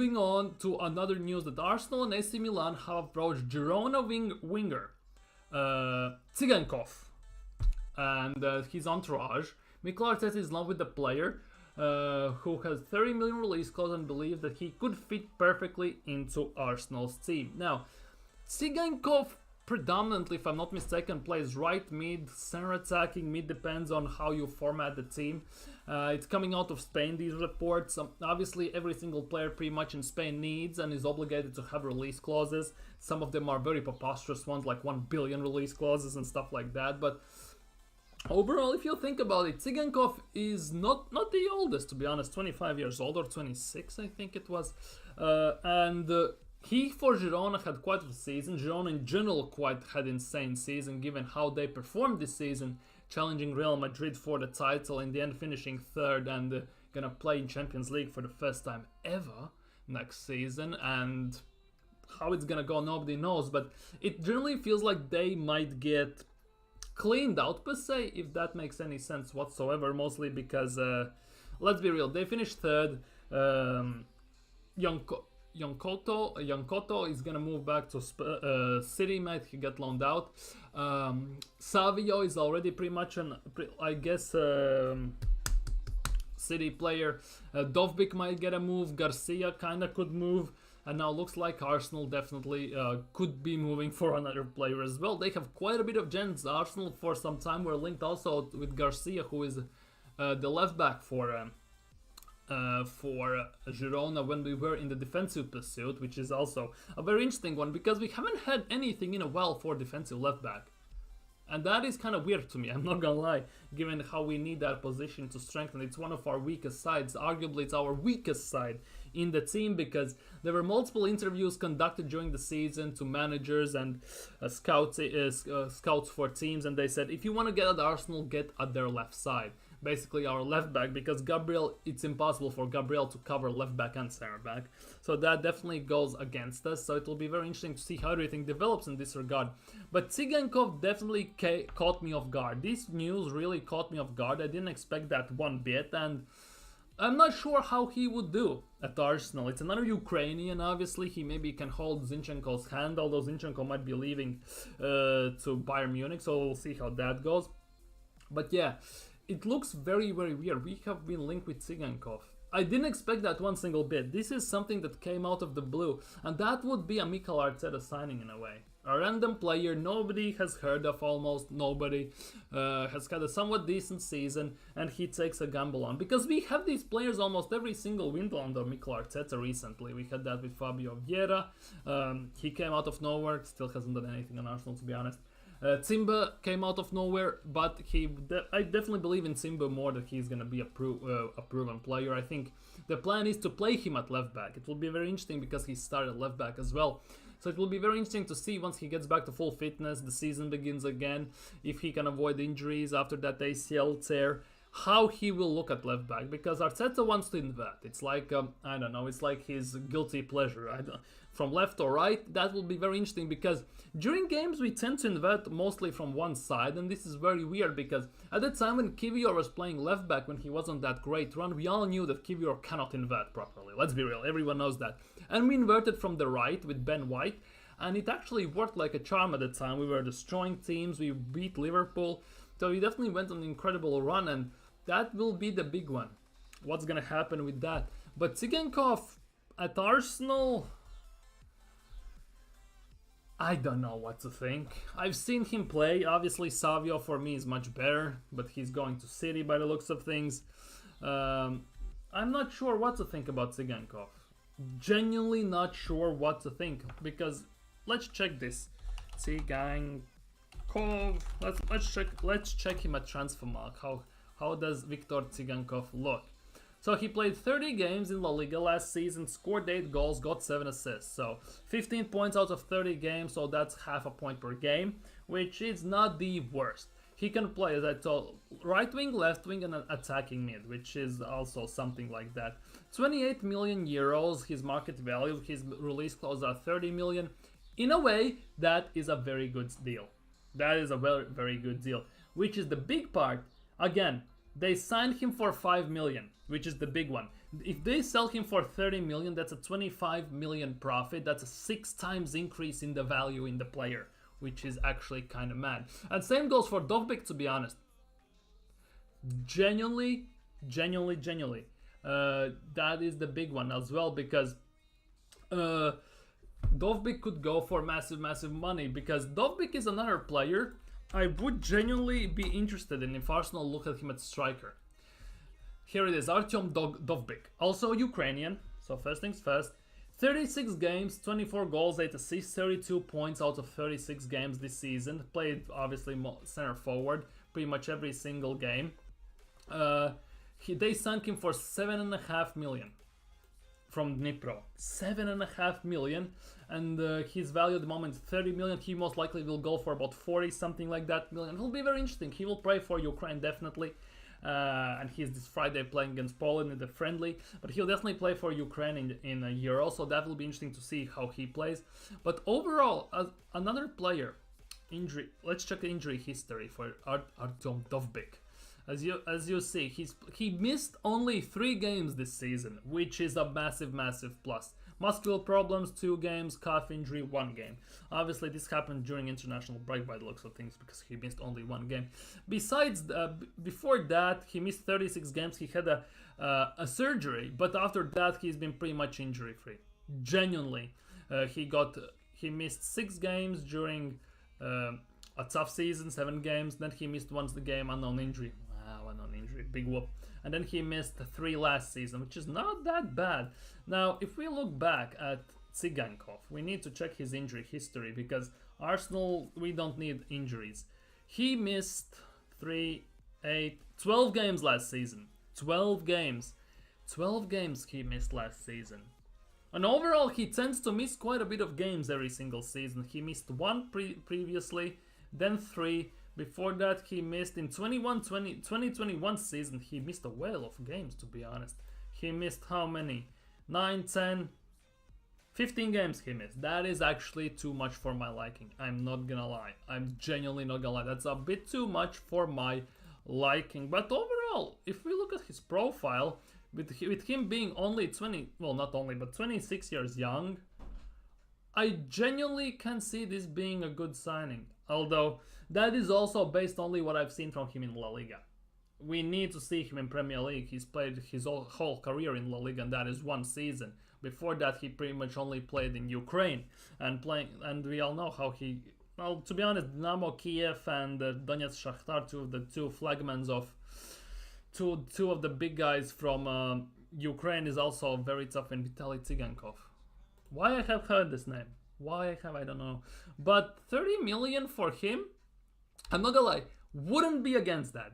moving on to another news that Arsenal and AC Milan have approached Girona winger Tsygankov and his entourage. Mikel Arteta is in love with the player, who has 30 million release clause and believes that he could fit perfectly into Arsenal's team. Now, Tsygankov predominantly, if I'm not mistaken, plays right mid, center attacking mid, depends on how you format the team. It's coming out of Spain, these reports. Obviously, every single player pretty much in Spain needs and is obligated to have release clauses. Some of them are very preposterous ones, like 1 billion release clauses and stuff like that. But overall, if you think about it, Tsygankov is not the oldest, to be honest, 25 years old, or 26, I think it was. He, for Girona, had quite a season. Girona, in general, quite had insane season, given how they performed this season, challenging Real Madrid for the title, in the end finishing third and gonna play in Champions League for the first time ever next season. And how it's gonna go, nobody knows, but it generally feels like they might get cleaned out, per se, if that makes any sense whatsoever, mostly because, let's be real, they finished third. Yankoto is gonna move back to City, mate. He got loaned out. Savio is already pretty much City player. Dovbik might get a move. Garcia kinda could move. And now looks like Arsenal definitely could be moving for another player as well. They have quite a bit of gens. Arsenal for some time were linked also with Garcia, who is the left back for Girona when we were in the defensive pursuit, which is also a very interesting one because we haven't had anything in a while for defensive left back. And that is kind of weird to me, I'm not gonna lie, given how we need that position to strengthen. It's one of our weakest sides. Arguably, it's our weakest side in the team because there were multiple interviews conducted during the season to managers and scouts for teams, and they said, if you want to get at Arsenal, get at their left side. Basically our left back, because Gabriel, it's impossible for Gabriel to cover left back and center back. So that definitely goes against us. So it will be very interesting to see how everything develops in this regard. But Tsygankov definitely caught me off guard. This news really caught me off guard. I didn't expect that one bit, and I'm not sure how he would do at Arsenal. It's another Ukrainian, obviously. He maybe can hold Zinchenko's hand, although Zinchenko might be leaving to Bayern Munich. So we'll see how that goes. But yeah, it looks very, very weird. We have been linked with Tsygankov. I didn't expect that one single bit. This is something that came out of the blue. And that would be a Mikel Arteta signing in a way. A random player nobody has heard of, almost nobody, has had a somewhat decent season, and he takes a gamble on. Because we have these players almost every single window under Mikel Arteta recently. We had that with Fabio Vieira. He came out of nowhere, still hasn't done anything on Arsenal, to be honest. Timber came out of nowhere, but I definitely believe in Timber more, that he's going to be a proven player. I think the plan is to play him at left back. It will be very interesting because he started left back as well. So it will be very interesting to see once he gets back to full fitness, the season begins again, if he can avoid injuries after that ACL tear, how he will look at left back, because Arteta wants to invert. It's like, I don't know, it's like his guilty pleasure. From left or right, that will be very interesting because during games we tend to invert mostly from one side, and this is very weird because at the time when Kivior was playing left back, when he wasn't that great run, we all knew that Kivior cannot invert properly. Let's be real, everyone knows that. And we inverted from the right with Ben White, and it actually worked like a charm at the time. We were destroying teams, we beat Liverpool, so we definitely went on an incredible run, and that will be the big one. What's gonna happen with that? But Tsygankov at Arsenal, I don't know what to think. I've seen him play. Obviously, Savio for me is much better, but he's going to City by the looks of things. I'm not sure what to think about Tsygankov. Genuinely not sure what to think, because let's check this. Tsygankov. Let's check him at Transfermarkt. How does Viktor Tsygankov look? So he played 30 games in La Liga last season, scored 8 goals, got 7 assists. So 15 points out of 30 games, so that's half a point per game, which is not the worst. He can play, as I told, right wing, left wing, and an attacking mid, which is also something like that. 28 million euros, his market value, his release clause are 30 million. In a way, that is a very good deal. That is a very, very good deal, which is the big part. Again, They signed him for 5 million, which is the big one. If they sell him for 30 million, that's a 25 million profit. That's a 6 times increase in the value in the player, which is actually kind of mad. And same goes for Dovbyk, to be honest. Genuinely, that is the big one as well, because Dovbyk could go for massive money, because Dovbyk is another player I would genuinely be interested in if Arsenal look at him at striker. Here it is, Artyom Dovbyk, also Ukrainian, so first things first. 36 games, 24 goals, 8 assists, 32 points out of 36 games this season. Played obviously center forward pretty much every single game. They signed him for 7.5 million from Dnipro. 7.5 million, and his value at the moment is 30 million. He most likely will go for about 40, something like that million. It will be very interesting. He will play for Ukraine definitely, and he's this Friday playing against Poland in the friendly, but he'll definitely play for Ukraine in a Euro, so that will be interesting to see how he plays. But overall, as another player, injury. Let's check the injury history for Artyom Dovbyk. As you see, he missed only 3 games this season, which is a massive plus. Muscular problems, 2 games, calf injury, 1 game. Obviously, this happened during international break by the looks of things, because he missed only 1 game. Besides, before that, he missed 36 games. He had a surgery, but after that, he's been pretty much injury free. Genuinely, he missed 6 games during a tough season, 7 games. Then he missed once the game, unknown injury. Unknown injury, big whoop. And then he missed 3 last season, which is not that bad. Now, if we look back at Tsygankov, we need to check his injury history, because Arsenal, we don't need injuries. He missed 12 games last season. 12 games. 12 games he missed last season. And overall, he tends to miss quite a bit of games every single season. He missed 1 previously, then 3. Before that, he missed in 2021 season. He missed a whale of games, to be honest. He missed how many? 9, 10, 15 games he missed. That is actually too much for my liking. I'm not gonna lie. I'm genuinely not gonna lie. That's a bit too much for my liking. But overall, if we look at his profile, with him being only 26 years young, I genuinely can see this being a good signing. Although, that is also based only what I've seen from him in La Liga. We need to see him in Premier League. He's played his whole career in La Liga, and that is 1 season. Before that, he pretty much only played in Ukraine. And we all know how he... Well, to be honest, Dynamo Kiev and Donetsk Shakhtar, two flagmans of... Two of the big guys from Ukraine, is also very tough, in Vitaly Tsygankov. Why I have heard this name? I don't know. But 30 million for him, I'm not gonna lie, wouldn't be against that.